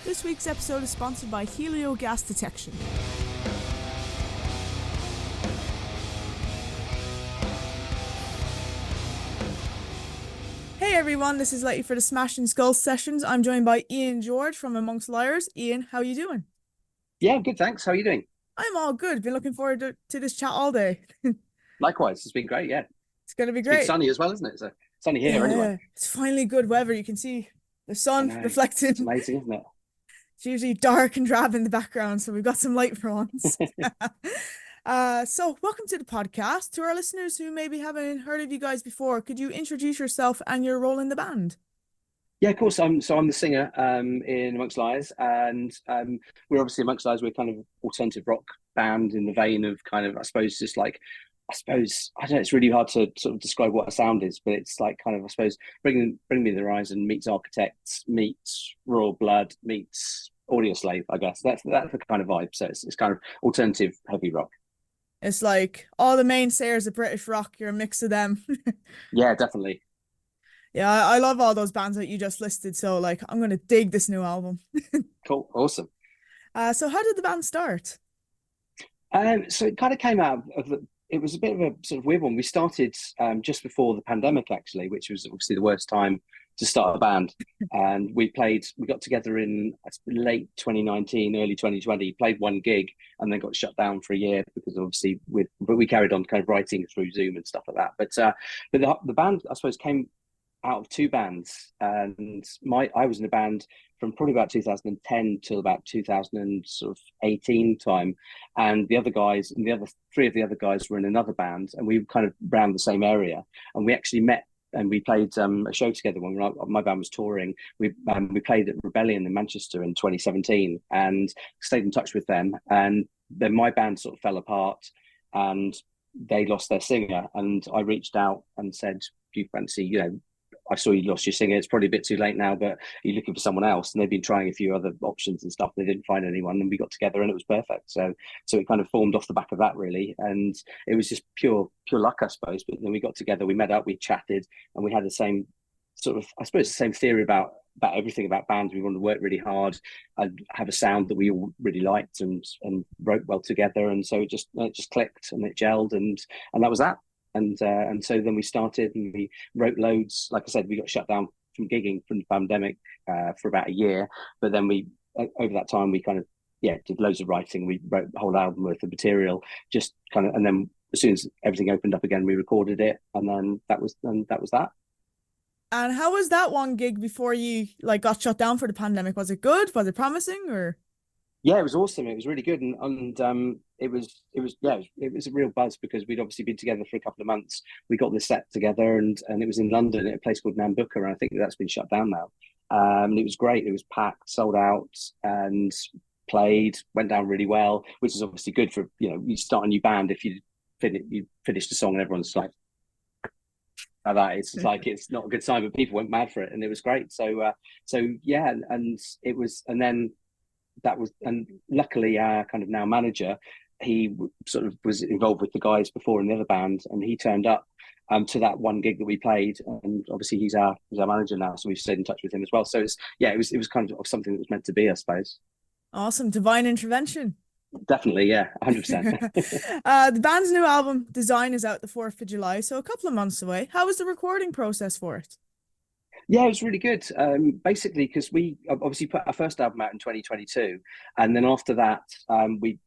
This week's episode is sponsored by Helio Gas Detection. Hey everyone, this is Letty for the Smash and Skull Sessions. I'm joined by Ian George from Amongst Liars. Ian, how are you doing? Yeah, good, thanks. How are you doing? I'm all good. Been looking forward to this chat all day. Likewise, it's been great, yeah. It's going to be It's great. been sunny as well, isn't it? So sunny here anyway. It's finally good weather. You can see the sun reflecting. It's amazing, isn't it? It's usually dark and drab in the background, so we've got some light for once. So welcome to the podcast. To our listeners who maybe haven't heard of you guys before, could you introduce yourself and your role in the band? Yeah, of course. I'm the singer in Amongst Liars, and we're obviously Amongst Liars. We're kind of alternative rock band in the vein of kind of, I suppose, I don't know, it's really hard to sort of describe what a sound is, but it's like kind of, I suppose, Bring Me the Horizon meets Architects, meets Royal Blood, meets Audio Slave, I guess. That's the kind of vibe. So it's kind of alternative heavy rock. It's like all the mainstayers of British rock, you're a mix of them. Yeah, definitely. Yeah, I love all those bands that you just listed, so like I'm going to dig this new album. Cool, awesome. So how did the band start? So it kind of came out of it was a bit of a sort of weird one. We started just before the pandemic, actually, which was obviously the worst time to start a band. And we got together in late 2019, early 2020, played one gig and then got shut down for a year because obviously but we carried on kind of writing through Zoom and stuff like that. But the band, I suppose, came out of two bands, and I was in a band from probably about 2010 till about 2018 time, and the other guys and the other three of the other guys were in another band, and we were kind of around the same area, and we actually met and we played a show together when my band was touring. We played at Rebellion in Manchester in 2017 and stayed in touch with them, and then my band sort of fell apart and they lost their singer, and I reached out and said, do you fancy, I saw you lost your singer. It's probably a bit too late now, but you're looking for someone else. And they've been trying a few other options and stuff. They didn't find anyone, and we got together, and it was perfect. So it kind of formed off the back of that, really. And it was just pure luck, I suppose. But then we got together, we met up, we chatted, and we had the same sort of, I suppose, the same theory about everything about bands. We wanted to work really hard and have a sound that we all really liked and wrote well together. And so it just clicked and it gelled, and that was that. And so then we started and we wrote loads. Like I said, we got shut down from gigging from the pandemic for about a year. But then we, over that time, we kind of, did loads of writing. We wrote a whole album worth of material, just kind of, and then as soon as everything opened up again, we recorded it. And then that was that. And how was that one gig before you got shut down for the pandemic? Was it good? Was it promising? Or? Yeah, it was awesome. It was really good, and it was a real buzz because we'd obviously been together for a couple of months. We got the set together, and it was in London at a place called Nambucca, and I think that's been shut down now. And it was great. It was packed, sold out, and went down really well, which is obviously good for you start a new band if you finish the song and everyone's like that. It's like it's not a good sign, but people went mad for it, and it was great. So yeah, and it was, and then. And luckily our kind of now manager, he sort of was involved with the guys before in the other band, and he turned up to that one gig that we played, and obviously he's our manager now, so we've stayed in touch with him as well. So it was kind of something that was meant to be, I suppose. Awesome. Divine intervention. Definitely, yeah, 100%. The band's new album Design is out the 4th of July, so a couple of months away. How was the recording process for it? Yeah, it was really good. Basically, because we obviously put our first album out in 2022, and then after that, we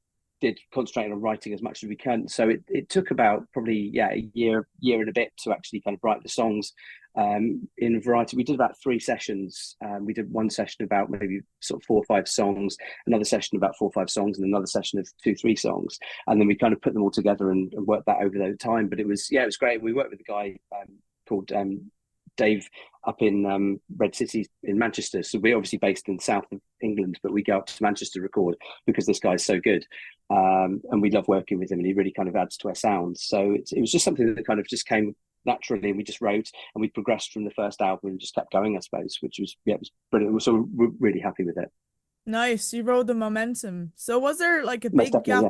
did concentrate on writing as much as we can. So it took about probably a year and a bit to actually kind of write the songs in a variety. We did about 3 sessions. We did one session about maybe sort of 4 or 5 songs, another session about 4 or 5 songs, and another session of 2-3 songs, and then we kind of put them all together and worked that over the time. But it was great. We worked with a guy called Dave up in Red City in Manchester. So we're obviously based in the south of England, but we go up to Manchester to record because this guy's so good. And we love working with him, and he really kind of adds to our sound. So it was just something that kind of just came naturally, and we just wrote, and we progressed from the first album and just kept going, I suppose, which was, it was brilliant. So we're really happy with it. Nice. You rode the momentum. So was there like a big gap? Yeah.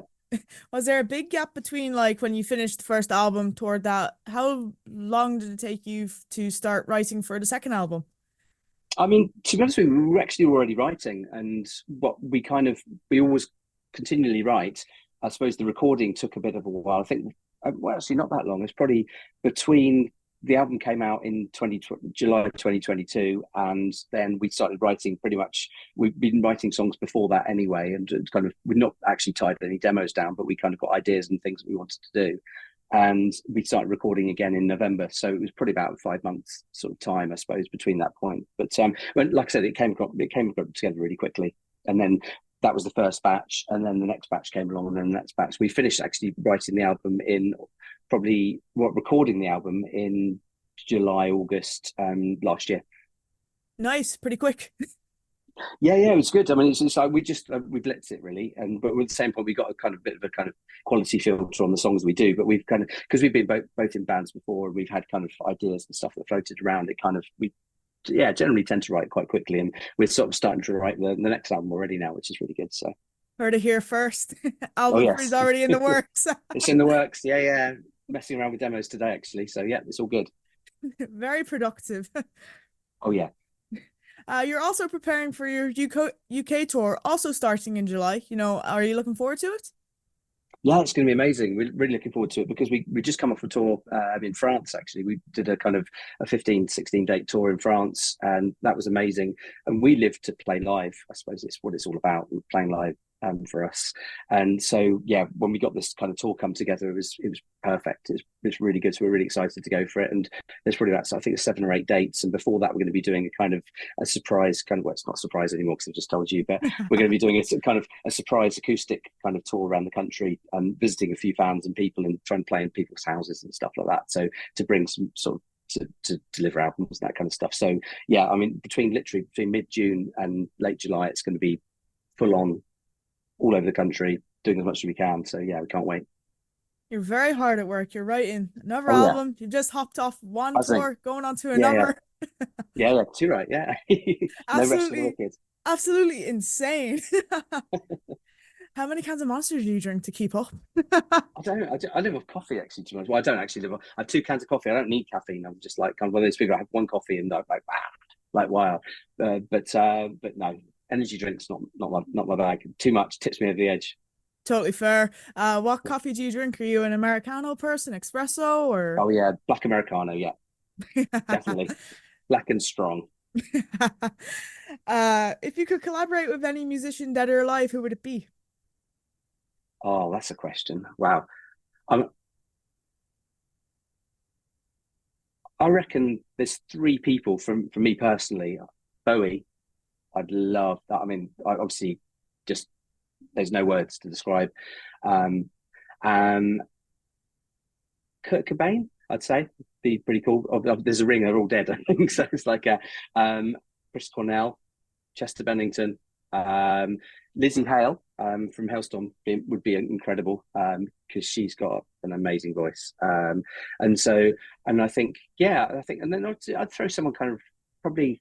Was there a big gap between when you finished the first album toward that? How long did it take you to start writing for the second album? I mean, to be honest with you, we were actually already writing, and what we always continually write. I suppose the recording took a bit of a while. I think, well, actually, not that long. It's probably between the album came out in July 2022, and then we started writing pretty much. We've been writing songs before that anyway, and kind of we've not actually tied any demos down, but we kind of got ideas and things that we wanted to do. And we started recording again in November, so it was probably about 5 months sort of time, I suppose, between that point. But like I said, it came together really quickly, and then that was the first batch, and then the next batch came along, and then the next batch. We finished actually writing the album in recording the album in July, August last year. Nice, pretty quick. Yeah, it was good. I mean, it's like we blitzed it really, but at the same point, we got a kind of bit of a kind of quality filter on the songs we do. But we've kind of, because we've been both in bands before, and we've had kind of ideas and stuff that floated around. It kind of generally tend to write quite quickly, and we're sort of starting to write the next album already now, which is really good. So Heard it here first. Album is already in the works. It's in the works. Yeah. Messing around with demos today, actually. So yeah, it's all good. Very productive. Oh yeah. You're also preparing for your UK tour, also starting in July. Are you looking forward to it? Yeah, it's going to be amazing. We're really looking forward to it because we just come off a tour in France, actually. We did a kind of a 15, 16 date tour in France, and that was amazing. And we live to play live. I suppose it's what it's all about, playing live for us. And so, yeah, when we got this kind of tour come together, it was perfect. It's really good. So we're really excited to go for it. And there's probably about, I think, 7 or 8 dates. And before that, we're going to be doing a kind of a surprise well, it's not a surprise anymore because I've just told you, but we're going to be doing a kind of a surprise acoustic kind of tour around the country and visiting a few fans and people and trying to play in people's houses and stuff like that. So to bring some sort of to deliver albums and that kind of stuff. So yeah, I mean, between mid-June and late July, it's going to be full on all over the country, doing as much as we can. So yeah, we can't wait. You're very hard at work. You're writing another album. You just hopped off one tour, going on to another. Yeah, too right. Yeah. No rest for the wicked. Absolutely insane. How many cans of Monsters do you drink to keep up? I live off coffee, actually, too much. Well, I don't actually live off. I have 2 cans of coffee. I don't need caffeine. I'm just like kind of one of those people. I have one coffee and I'm like wow. But no, energy drinks not my bag. Too much tips me over the edge. Totally fair. What coffee do you drink? Are you an Americano person, espresso, or? Oh yeah, black Americano. Yeah, definitely black and strong. If you could collaborate with any musician dead or alive, who would it be? Oh, that's a question. Wow. I reckon there's 3 people from me personally. Bowie, I'd love that. I mean, obviously, just there's no words to describe. Kurt Cobain, I'd say, be pretty cool. There's a ring; they're all dead, I think. So it's like Chris Cornell, Chester Bennington, Lizzie Hale from Hailstorm would be incredible because she's got an amazing voice. And I think, and then I'd throw someone kind of probably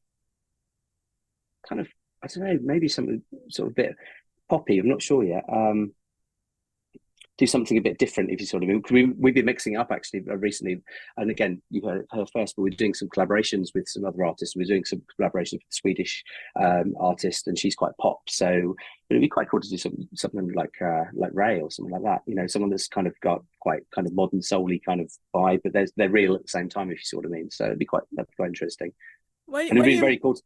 kind of, I don't know, maybe something sort of bit poppy. I'm not sure yet. Do something a bit different, if you sort of mean. We've been mixing up actually recently, and again, you heard her first, but we're doing some collaborations with some other artists. We're doing some collaborations with a Swedish artist, and she's quite pop. So it'd be quite cool to do something like Ray or something like that. You know, someone that's kind of got quite kind of modern soul-y kind of vibe, but they're real at the same time, if you sort of mean. So that'd be quite interesting. And it'd be very cool.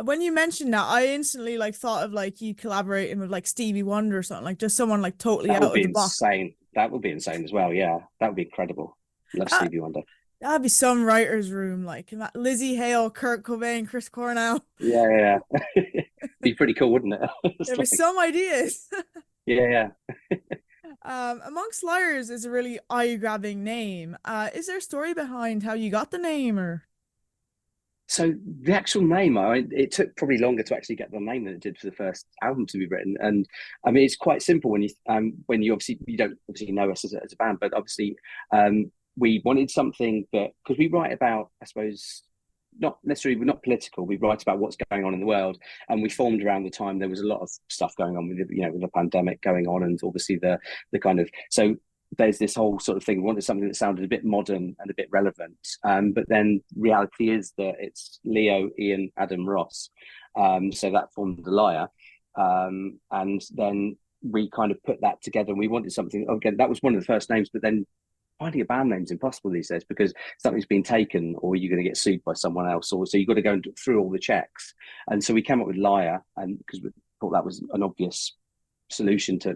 When you mentioned that, I instantly thought of you collaborating with Stevie Wonder or something, just someone totally out of the box. Insane. That would be insane as well. Yeah, that would be incredible. Love Stevie Wonder. That'd be some writer's room, Lizzie Hale, Kurt Cobain, Chris Cornell. Yeah. Be pretty cool, wouldn't it? There'd be some ideas. Yeah. Amongst Liars is a really eye-grabbing name. Is there a story behind how you got the name, or? So the actual name, it took probably longer to actually get the name than it did for the first album to be written. And I mean, it's quite simple when you obviously, you don't obviously know us as a band, but obviously we wanted something that, because we write about, I suppose, not necessarily, we're not political. We write about what's going on in the world, and we formed around the time there was a lot of stuff going on with the pandemic going on, and obviously the kind of, so there's this whole sort of thing. We wanted something that sounded a bit modern and a bit relevant. But then reality is that it's Leo, Ian, Adam, Ross. So that formed the Lyre. And then we kind of put that together, and we wanted something. Again, that was one of the first names, but then finding a band name is impossible these days because something's been taken or you're going to get sued by someone else, or so you've got to go through all the checks. And so we came up with Lyre, and because we thought that was an obvious solution to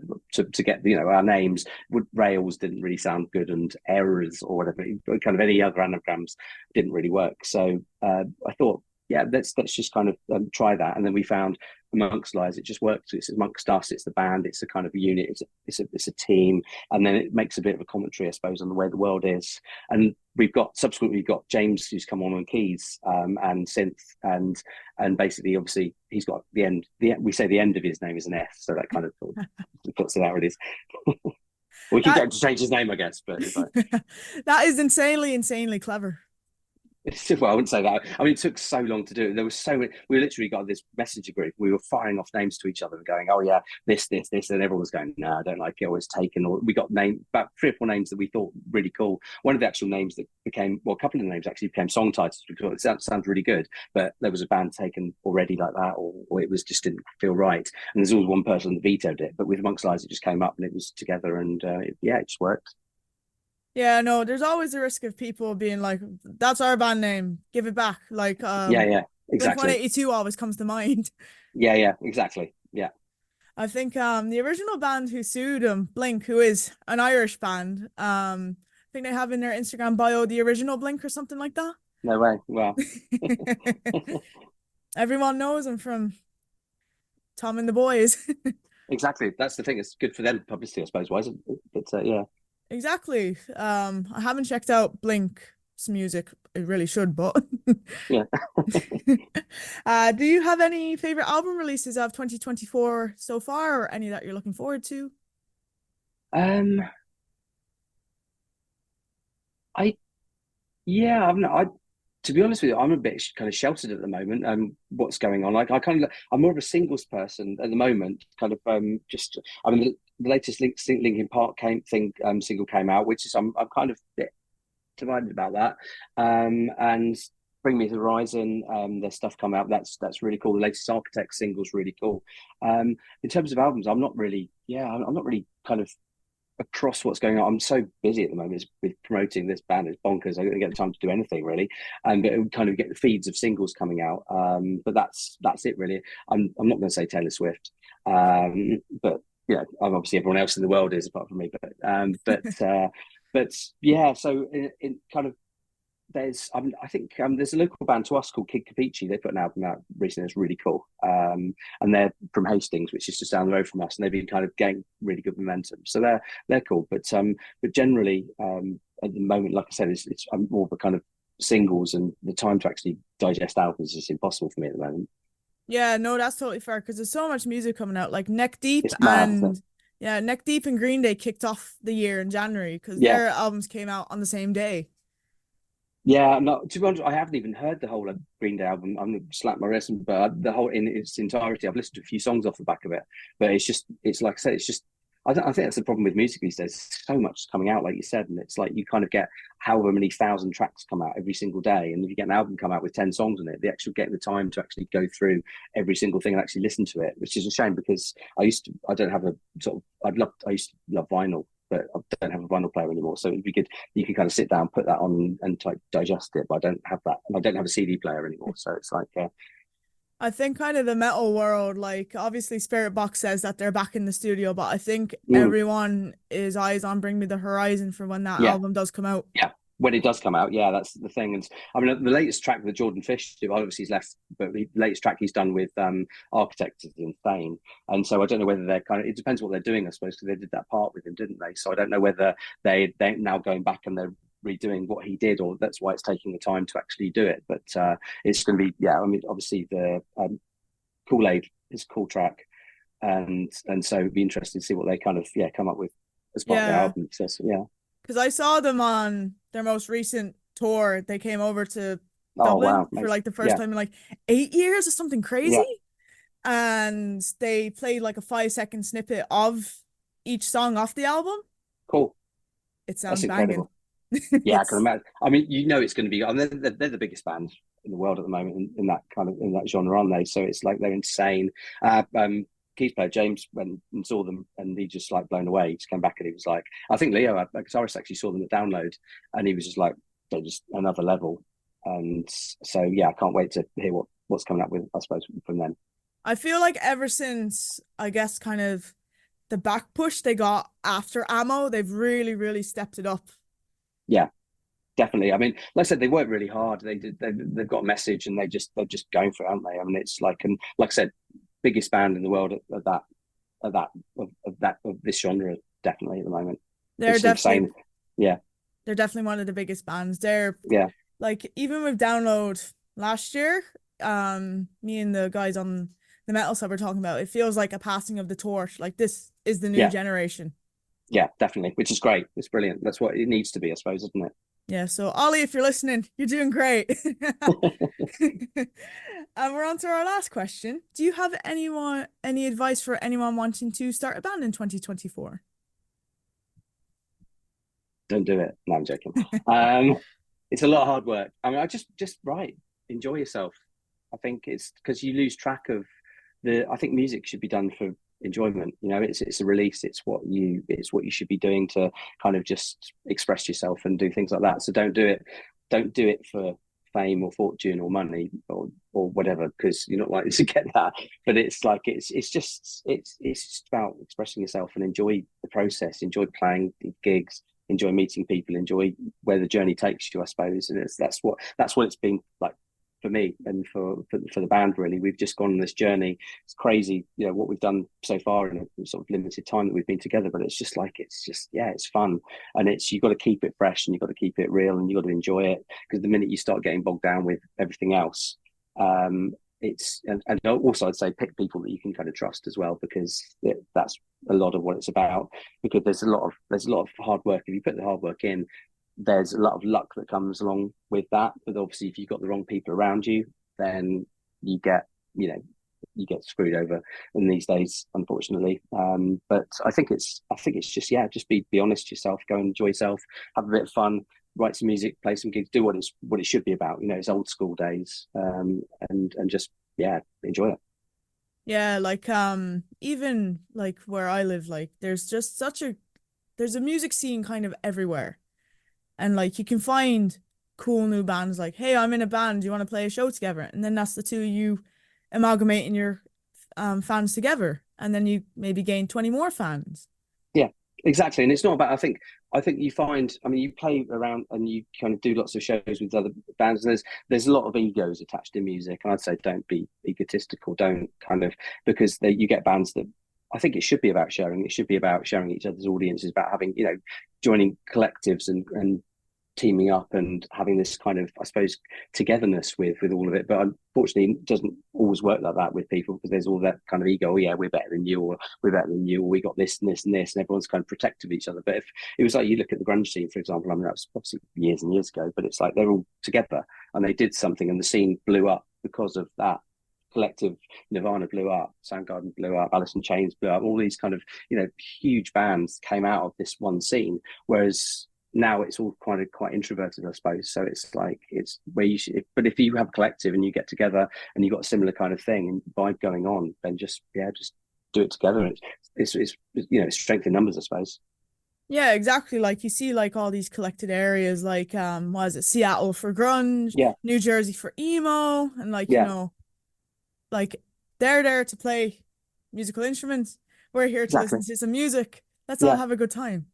get our names. Rails didn't really sound good, and errors or whatever, kind of any other anagrams didn't really work. So I thought, yeah, let's just kind of try that. And then we found amongst lies, it just works. It's amongst us, it's the band, it's a kind of a unit, it's a team, and then it makes a bit of a commentary, I suppose, on the way the world is. And we've got James, who's come on keys and synth, and basically, obviously, he's got the end. We say the end of his name is an F, so that kind of puts it out. It is. We can get him to change his name, I guess, but it's like... that is insanely clever. Well, I wouldn't say that. I mean, it took so long to do it. There was so many. We literally got this messenger group. We were firing off names to each other and going, "Oh yeah, this," and everyone was going, "No, I don't like it." Or it's taken. Or we got about 3 or 4 names that we thought really cool. One of the actual names that became, well, a couple of the names actually became song titles because it sounds really good. But there was a band taken already like that, or it was just didn't feel right. And there's always one person that vetoed it. But with Amongst Lies, it just came up and it was together, and it just worked. Yeah, no, there's always a risk of people being like, that's our band name, give it back. Like, yeah, exactly. 182 always comes to mind. Yeah, exactly. Yeah. I think the original band who sued him, Blink, who is an Irish band, I think they have in their Instagram bio the original Blink or something like that. No way. Wow. Everyone knows him from Tom and the Boys. Exactly. That's the thing. It's good for them publicity, I suppose, wise. But yeah. Exactly. I haven't checked out Blink's music. I really should, but yeah. Do you have any favorite album releases of 2024 so far, or any that you're looking forward to? To be honest with you, I'm a bit kind of sheltered at the moment. What's going on? Like, I'm more of a singles person at the moment. Kind of, the latest Linkin Park single came out, which is I'm kind of a bit divided about that. And Bring Me to the Horizon, their stuff come out. That's really cool. The latest Architect single's really cool. In terms of albums, I'm not really kind of across what's going on. I'm so busy at the moment with promoting this band. It's bonkers. I don't get the time to do anything really, but it would kind of get the feeds of singles coming out. But that's it really. I'm not going to say Taylor Swift, but obviously everyone else in the world is apart from me. But yeah. So in kind of I think there's a local band to us called Kid Capici. They put an album out recently. It's really cool, and they're from Hastings, which is just down the road from us. And they've been kind of getting really good momentum. So they're cool. But generally, at the moment, like I said, I'm more of a kind of singles, and the time to actually digest albums is impossible for me at the moment. Yeah, no, that's totally fair because there's so much music coming out. Like Neck Deep Neck Deep and Green Day kicked off the year in January because their albums came out on the same day. Yeah, to be honest, I haven't even heard the whole Green Day album. I'm going to slap my wrist, but the whole in its entirety, I've listened to a few songs off the back of it. But it's like I said, I think that's the problem with music these days. So much coming out, like you said, and it's like you kind of get however many thousand tracks come out every single day, and if you get an album come out with 10 songs in it, they actually get the time to actually go through every single thing and actually listen to it, which is a shame because I used to love vinyl. But I don't have a vinyl player anymore, so it'd be good. You can kind of sit down, put that on, and like digest it. But I don't have that, and I don't have a CD player anymore. So it's like, I think kind of the metal world, like obviously Spirit Box says that they're back in the studio, but I think everyone is eyes on Bring Me the Horizon for when that album does come out. Yeah, when it does come out, that's the thing. And I mean, the latest track with Jordan Fish, obviously he's left, but the latest track he's done with Architect is insane. And so I don't know whether they're it depends what they're doing, I suppose, because they did that part with him, didn't they? So I don't know whether they're now going back and they're redoing what he did, or that's why it's taking the time to actually do it. But it's going to be, I mean, obviously the Kool-Aid is a cool track. And so it'd be interesting to see what they kind of come up with as part of the album. So, because I saw them on their most recent tour. They came over to Dublin for like the first time in like 8 years or something crazy. And they played like a 5-second snippet of each song off the album. Cool. it That's sounds banging. incredible. Yeah, I can It's imagine. I mean, it's going to be. I mean, they're the biggest band in the world at the moment in that kind of in that genre, aren't they? So it's like they're insane. Keys player James went and saw them, and he just like blown away. He just came back and he was like, I think Leo, a guitarist, actually saw them at Download, and he was just like, they're just another level. And so yeah, I can't wait to hear what's coming up with, I suppose, from them. I feel like ever since, I guess, kind of the back push they got after Ammo, they've really, really stepped it up. Yeah, definitely. I mean, like I said, they work really hard. They've got a message, and they're just going for it, aren't they? I mean, it's like, and like I said, biggest band in the world of this genre, definitely at the moment. They're It's definitely insane. Yeah, they're definitely one of the biggest bands. They're yeah, like, even with Download last year, me and the guys on the metal side were talking about, it feels like a passing of the torch. Like, this is the new yeah, generation. yeah, definitely. Which is great. It's brilliant. That's what it needs to be, I suppose, isn't Yeah, so Ollie, if you're listening, you're doing great. it? And we're on to our last question. Do you have any advice for anyone wanting to start a band in 2024? Don't do it. No, I'm joking. Um, it's a lot of hard work. I mean, I just write, enjoy yourself. I think it's because you lose track of I think music should be done for enjoyment. It's a release. It's what you should be doing to kind of just express yourself and do things like that. So don't do it for fame or fortune or money or whatever, because you're not likely to get that. But it's just about expressing yourself and enjoy the process, enjoy playing gigs, enjoy meeting people, enjoy where the journey takes you, I suppose. And that's what it's been like for me and for the band. Really, we've just gone on this journey. It's crazy, what we've done so far in a sort of limited time that we've been together, but it's fun, and you've got to keep it fresh, and you've got to keep it real, and you've got to enjoy it, because the minute you start getting bogged down with everything else, and also I'd say pick people that you can kind of trust as well, because that's a lot of what it's about. Because there's a lot of hard work. If you put the hard work in, there's a lot of luck that comes along with that. But obviously, if you've got the wrong people around you, then you get screwed over in these days, unfortunately. But I think it's just be honest to yourself, go and enjoy yourself, have a bit of fun, write some music, play some gigs, do what it should be about. It's old school days, and just enjoy it. Yeah, like even like where I live, like there's just there's a music scene kind of everywhere. And like you can find cool new bands like, hey, I'm in a band, do you want to play a show together? And then that's the two of you amalgamating your fans together. And then you maybe gain 20 more fans. Yeah, exactly. And it's not about, I think you find, I mean, you play around and you kind of do lots of shows with other bands, and there's a lot of egos attached to music. And I'd say don't be egotistical, don't kind of, because you get bands that, I think it should be about sharing. It should be about sharing each other's audiences, about having, joining collectives and teaming up and having this kind of, I suppose, togetherness with all of it. But unfortunately, it doesn't always work like that with people, because there's all that kind of ego. Oh, yeah, we're better than you, or we're better than you, or we got this and this and this, and everyone's kind of protective of each other. But if it was like, you look at the grunge scene, for example, I mean, that was obviously years and years ago, but it's like they're all together and they did something, and the scene blew up because of that. Collective, Nirvana blew up, Soundgarden blew up, Alice in Chains blew up. All these kind of huge bands came out of this one scene, whereas now it's all quite introverted, I suppose. So it's like, it's where you should, but if you have a collective and you get together and you've got a similar kind of thing and vibe going on, then just do it together. It's strength in numbers, I suppose. Yeah, exactly. Like you see like all these collected areas, like what is it, Seattle for grunge, Yeah, New Jersey for emo, and like, yeah, like they're there to play musical instruments. We're here to exactly. listen to some music. Let's all Yeah. have a good time.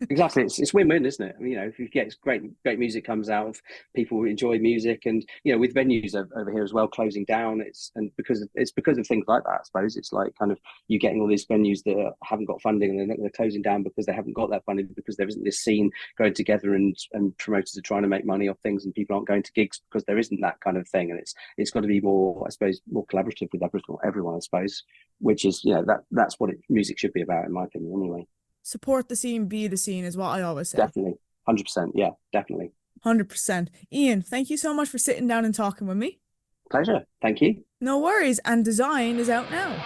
Exactly, it's win-win, isn't it? If you get great music comes out of people who enjoy music, and with venues over here as well closing down, and because of things like that, I suppose. It's like kind of you getting all these venues that haven't got funding, and they're closing down because they haven't got that funding, because there isn't this scene going together, and promoters are trying to make money off things, and people aren't going to gigs because there isn't that kind of thing. And it's got to be more, I suppose, more collaborative with everyone, I suppose, which is that's what music should be about, in my opinion, anyway. Support the scene, be the scene is what I always say. Definitely. 100%. Yeah, definitely. 100%. Ian, thank you so much for sitting down and talking with me. Pleasure. Thank you. No worries. And Design is out now.